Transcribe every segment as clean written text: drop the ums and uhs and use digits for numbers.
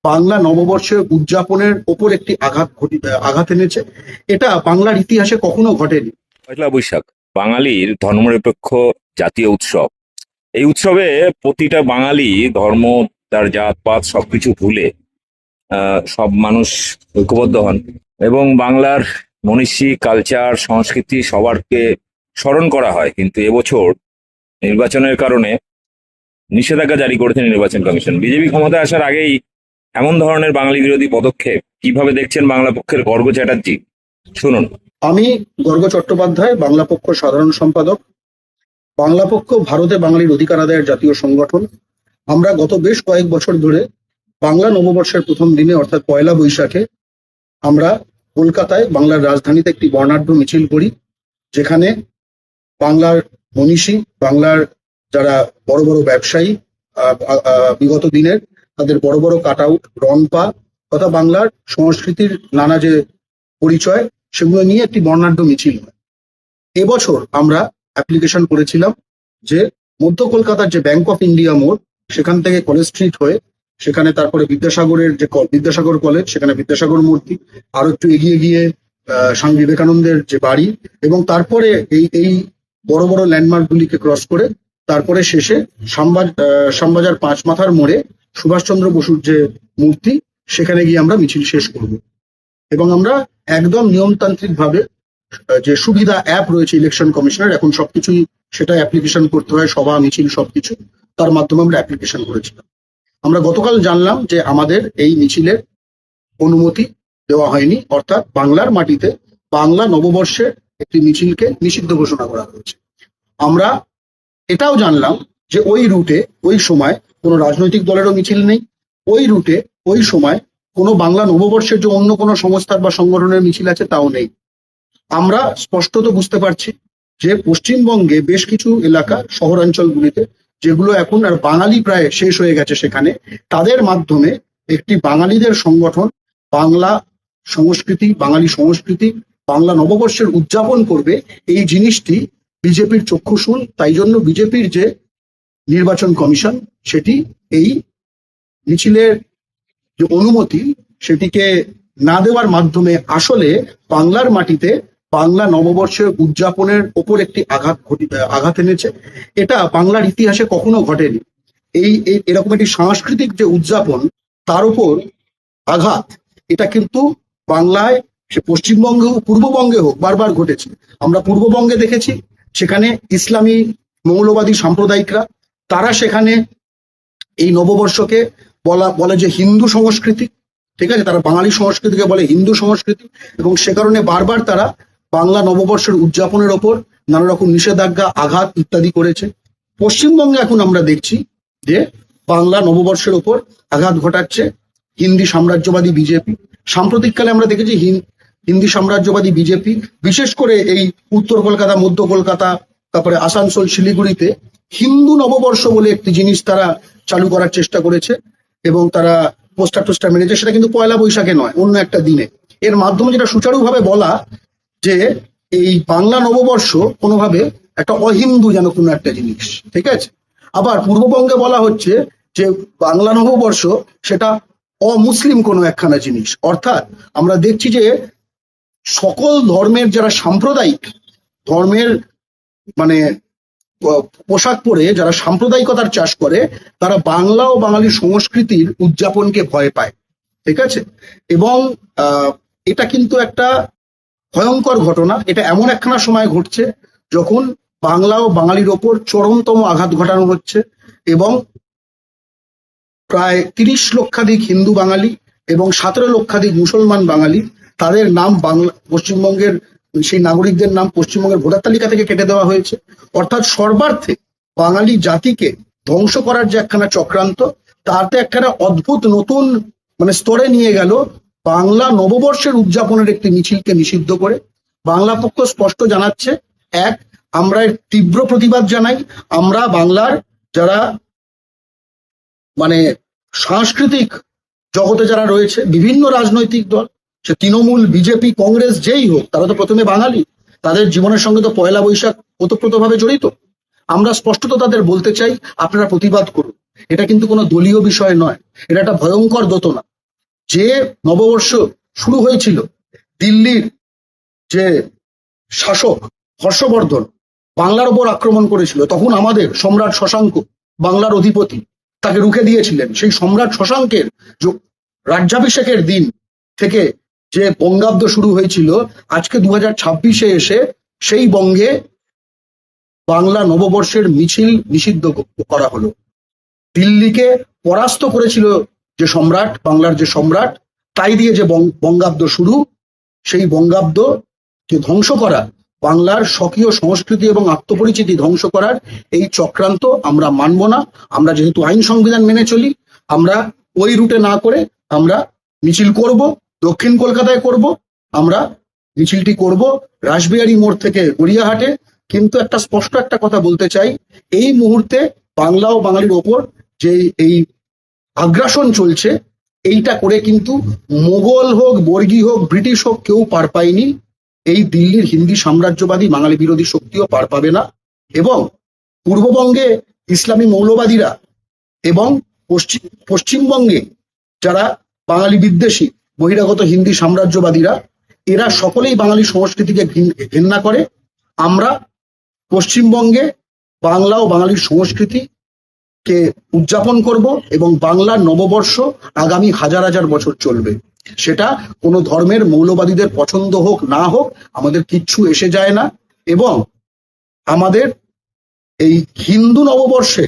বাংলা নববর্ষের উদযাপনের ওপর একটি আঘাত এনেছে। এটা বাংলার ইতিহাসে কখনো ঘটেনি। পয়লা বৈশাখ বাঙালির ধর্মনিরপেক্ষ জাতীয় উৎসব। এই উৎসবে প্রতিটা বাঙালি ধর্ম, তার জাতপাত সবকিছু ভুলে সব মানুষ ঐক্যবদ্ধ হন এবং বাংলার মনীষী, কালচার, সংস্কৃতি সবারকে স্মরণ করা হয়। কিন্তু এবছর নির্বাচনের কারণে নিষেধাজ্ঞা জারি করেছে নির্বাচন কমিশন। বিজেপি ক্ষমতায় আসার আগেই এমন ধরনের বাঙালি বিরোধী পদক্ষেপ কিভাবে দেখছেন বাংলা পক্ষের গর্গ চ্যাটার্জি? শুনুন। আমি গর্গ চট্টোপাধ্যায়, বাংলা পক্ষ সাধারণ সম্পাদক। বাংলা পক্ষ ভারতে বাঙালির অধিকার আদায়ের জাতীয় সংগঠন। আমরা গত বেশ কয়েক বছর ধরে বাংলা নববর্ষের প্রথম দিনে অর্থাৎ পয়লা বৈশাখে আমরা কলকাতায় বাংলার রাজধানীতে একটি বর্ণাঢ্য মিছিল করি, যেখানে বাংলার মনীষী, বাংলার যারা বড় বড় ব্যবসায়ী বিগত দিনের, তাদের বড় বড় কাট আউট, রনপা তথা বাংলার সংস্কৃতির নানা যে পরিচয়, সেগুলো নিয়ে একটি বর্ণাঢ্য মিছিল হয়। এবছর আমরা অ্যাপ্লিকেশন করেছিলাম যে মধ্য কলকাতার যে ব্যাংক অফ ইন্ডিয়া মোড়, সেখান থেকে কলেজ স্ট্রিট হয়ে, সেখানে তারপরে বিদ্যাসাগরের যে বিদ্যাসাগর কলেজ, সেখানে বিদ্যাসাগর মূর্তি, আরো একটু এগিয়ে গিয়ে স্বামী বিবেকানন্দের যে বাড়ি, এবং তারপরে এই বড় বড় ল্যান্ডমার্ক গুলিকে ক্রস করে তারপরে শেষে শ্যামবাজার পাঁচ মাথার মোড়ে সুভাষচন্দ্র বসুর যে মূর্তি, সেখানে গিয়ে আমরা মিছিল শেষ করব। এবং আমরা একদম নিয়মতান্ত্রিক ভাবে, যে সুবিধা অ্যাপ রয়েছে ইলেকশন কমিশনের, এখন সবকিছুই সেটা অ্যাপ্লিকেশন করতে হয়, সভা মিছিল সবকিছু, তার মাধ্যমে আমরা অ্যাপ্লিকেশন করেছিলাম। আমরা গতকাল জানলাম যে আমাদের এই মিছিলের অনুমতি দেওয়া হয়নি, অর্থাৎ বাংলার মাটিতে বাংলা নববর্ষের একটি মিছিলকে নিষিদ্ধ ঘোষণা করা হয়েছে। আমরা এটাও জানলাম যে ওই রুটে ওই সময় কোনো রাজনৈতিক দলেরও মিছিল নেই, ওই রুটে ওই সময় কোনো বাংলা নববর্ষের যে অন্য কোনো সংস্থার বা সংগঠনের মিছিল আছে তাও নেই। আমরা স্পষ্টত বুঝতে পারছি যে পশ্চিমবঙ্গে বেশ কিছু এলাকা, শহরাঞ্চলগুলিতে, যেগুলো এখন আর বাঙালি প্রায় শেষ হয়ে গেছে, সেখানে তাদের মাধ্যমে একটি বাঙালিদের সংগঠন বাংলা সংস্কৃতি, বাঙালি সংস্কৃতি, বাংলা নববর্ষের উদযাপন করবে, এই জিনিসটি বিজেপির চক্ষুশূল। তাই জন্য বিজেপির যে নির্বাচন কমিশন, সেটি এই মিছিলের যে অনুমতি, সেটিকে না দেওয়ার মাধ্যমে আসলে বাংলার মাটিতে বাংলা নববর্ষের উদযাপনের ওপর একটি আঘাত এনেছে। এটা বাংলার ইতিহাসে কখনো ঘটেনি। এরকম একটি সাংস্কৃতিক যে উদযাপন, তার উপর আঘাত, এটা কিন্তু বাংলায়, সে পশ্চিমবঙ্গে হোক পূর্ববঙ্গে হোক, বারবার ঘটেছে। আমরা পূর্ববঙ্গে দেখেছি, সেখানে ইসলামী মৌলবাদী সাম্প্রদায়িকরা, তারা সেখানে এই নববর্ষকে বলে যে হিন্দু সংস্কৃতি, ঠিক আছে, তারা বাঙালি সংস্কৃতিকে বলে হিন্দু সংস্কৃতি, এবং সে কারণে বারবার তারা বাংলা নববর্ষের উদযাপনের ওপর নানা রকম নিষেধাজ্ঞা, আঘাত ইত্যাদি করেছে। পশ্চিমবঙ্গে এখন আমরা দেখছি যে বাংলা নববর্ষের ওপর আঘাত ঘটাচ্ছে হিন্দি সাম্রাজ্যবাদী বিজেপি। সাম্প্রতিককালে আমরা দেখেছি হিন্দি সাম্রাজ্যবাদী বিজেপি বিশেষ করে এই উত্তর কলকাতা, মধ্য কলকাতা, তারপরে আসানসোল, শিলিগুড়িতে হিন্দু নববর্ষ বলে একটি জিনিস তারা চালু করার চেষ্টা করেছে, এবং তারা পোস্টার টোস্টার মেরেছে। সেটা কিন্তু পয়লা বৈশাখে নয়, অন্য একটা দিনে। এর মাধ্যমে যেটা সুচারুভাবে বলা যে এই বাংলা নববর্ষ কোনোভাবে একটা অহিন্দু যেন কোনো একটা জিনিস, ঠিক আছে। আবার পূর্ববঙ্গে বলা হচ্ছে যে বাংলা নববর্ষ সেটা অমুসলিম কোনো একখানা জিনিস। অর্থাৎ আমরা দেখছি যে সকল ধর্মের যারা সাম্প্রদায়িক ধর্মের মানে পোশাক পরে যারা সাম্প্রদায়িকতার চাষ করে, তারা বাংলা ও বাঙালি সংস্কৃতির উদযাপনকে ভয় পায়, ঠিক আছে। এবং এটা কিন্তু একটা ভয়ঙ্কর ঘটনা। এটা এমন একখানা সময় ঘটছে যখন বাংলা ও বাঙালির ওপর চরমতম আঘাত ঘটানো হচ্ছে, এবং প্রায় ৩০ লক্ষাধিক হিন্দু বাঙালি এবং ১৭ লক্ষাধিক মুসলমান বাঙালি, তাদের নাম বাংলা পশ্চিমবঙ্গের সেই নাগরিকদের নাম পশ্চিমবঙ্গের ভোটার তালিকা থেকে কেটে দেওয়া হয়েছে। অর্থাৎ সর্বার্থে বাঙালি জাতিকে ধ্বংস করার যে একখানা চক্রান্ত, তাতে একখানা অদ্ভুত নতুন স্তরে নিয়ে গেল বাংলা নববর্ষের উদযাপনের একটি মিছিলকে নিষিদ্ধ করে। বাংলা পক্ষ স্পষ্ট জানাচ্ছে, এক, আমরা এর তীব্র প্রতিবাদ জানাই। আমরা বাংলার যারা সাংস্কৃতিক জগতে যারা রয়েছে, বিভিন্ন রাজনৈতিক দল, সে তৃণমূল, বিজেপি, কংগ্রেস, যেই হোক, তারা তো প্রথমে বাঙালি, তাদের জীবনের সঙ্গে তো পয়লা বৈশাখ ওতপ্রোতভাবে জড়িত। আমরা স্পষ্টত তাদের বলতে চাই, আপনারা প্রতিবাদ করুন। এটা কিন্তু কোনো দলীয় বিষয় নয়, এটা একটা ভয়ঙ্কর দোতনা। যে নববর্ষ শুরু হয়েছিল, দিল্লির যে শাসক হর্ষবর্ধন বাংলার ওপর আক্রমণ করেছিল, তখন আমাদের সম্রাট শশাঙ্ক বাংলার অধিপতি তাকে রুখে দিয়েছিলেন। সেই সম্রাট শশাঙ্কের রাজ্যাভিষেকের দিন থেকে যে বঙ্গাব্দ শুরু হয়েছিল, আজকে 2026-এ এসে সেই বঙ্গে বাংলা নববর্ষের মিছিল নিষিদ্ধ করা হলো। দিল্লিকে পরাস্ত করেছিল যে সম্রাট, বাংলার যে সম্রাট, তাই দিয়ে যে বঙ্গাব্দ শুরু, সেই বঙ্গাব্দকে ধ্বংস করা, বাংলার স্বকীয় সংস্কৃতি এবং আত্মপরিচিতি ধ্বংস করার এই চক্রান্ত আমরা মানব না। আমরা যেহেতু আইন সংবিধান মেনে চলি, আমরা ওই রুটে না করে আমরা মিছিল করব, দক্ষিণ কলকাতায় করব। আমরা মিছিলটি করব রাসবিহারী মোড় থেকে গড়িয়াহাটে। কিন্তু একটা স্পষ্ট একটা কথা বলতে চাই, এই মুহূর্তে বাংলা ও বাঙালির ওপর যে এই আগ্রাসন চলছে, এইটা করে কিন্তু মোগল হোক, বর্গী হোক, ব্রিটিশ হোক, কেউ পার পায়নি। এই দিল্লির হিন্দি সাম্রাজ্যবাদী বাঙালি বিরোধী শক্তিও পার পাবে না। এবং পূর্ববঙ্গে ইসলামী মৌলবাদীরা এবং পশ্চিমবঙ্গে যারা বাঙালি বিদ্বেষী বহিরাগত হিন্দি সাম্রাজ্যবাদীরা, এরা সকলেই বাঙালি সংস্কৃতিকে ঘৃণা করে। আমরা পশ্চিমবঙ্গে বাংলা ও বাঙালির সংস্কৃতিকে উদযাপন করব এবং বাংলার নববর্ষ আগামী হাজার হাজার বছর চলবে। সেটা কোনো ধর্মের মৌলবাদীদের পছন্দ হোক না হোক, আমাদের কিচ্ছু এসে যায় না। এবং আমাদের এই হিন্দু নববর্ষে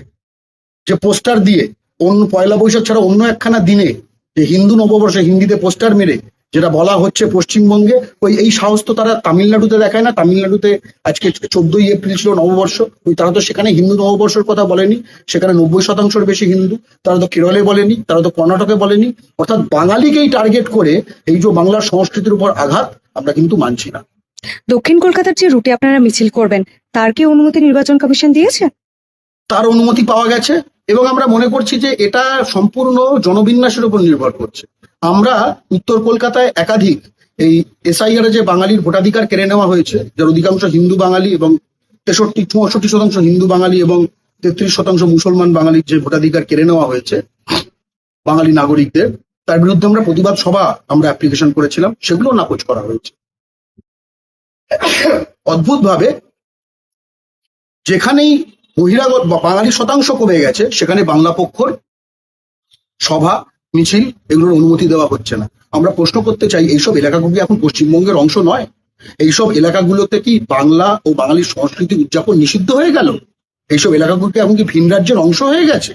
যে পোস্টার দিয়ে অন্য পয়লা বৈশাখ ছাড়া অন্য একখানা দিনে যে হিন্দু নববর্ষে হিন্দিতে পোস্টার মেরে যেটা বলা হচ্ছে পশ্চিমবঙ্গে, এই সাহস তো তারা তামিলনাড়ুতে দেখায় না। তামিলনাড়ুতে আজকে 14ই এপ্রিল ছিল নববর্ষ, তারা তো সেখানে হিন্দু নববর্ষের কথা বলেনি। সেখানে 90% বেশি হিন্দু। তারা তো কেরলে বলেনি, তারা তো কর্ণাটকে বলেনি। অর্থাৎ বাঙালিকেই টার্গেট করে এই যে বাংলার সংস্কৃতির উপর আঘাত, আমরা কিন্তু মানছি না। দক্ষিণ কলকাতার যে রুটে আপনারা মিছিল করবেন, তার কি অনুমতি নির্বাচন কমিশন দিয়েছে? তার অনুমতি পাওয়া গেছে এবং আমরা মনে করছি যে এটা সম্পূর্ণ জনবিন্যাসের উপর নির্ভর করছে। আমরা উত্তর কলকাতায় একাধিক এই এসআইআর যে বাঙালির ভোটাধিকার কেড়ে নেওয়া হয়েছে, যার অধিকাংশ হিন্দু বাঙালি এবং 64% হিন্দু বাঙালি এবং 33% মুসলমান বাঙালির যে ভোটাধিকার কেড়ে নেওয়া হয়েছে বাঙালি নাগরিকদের, তার বিরুদ্ধে আমরা প্রতিবাদ সভা আমরা অ্যাপ্লিকেশন করেছিলাম, সেগুলো নাকচ করা হয়েছে। অদ্ভুতভাবে যেখানেই বহিরাগত বা বাঙালি শতাংশ কমে গেছে, সেখানে বাংলা পক্ষর সভা মিছিল এগুলোর অনুমতি দেওয়া হচ্ছে না। আমরা প্রশ্ন করতে চাই, এইসব এলাকাগুলো কি এখন পশ্চিমবঙ্গের অংশ নয়? এইসব এলাকাগুলোতে কি বাংলা ও বাঙালির সংস্কৃতি উদযাপন নিষিদ্ধ হয়ে গেল? এইসব এলাকাগুলো কি এখন কি ভিন রাজ্যের অংশ হয়ে গেছে?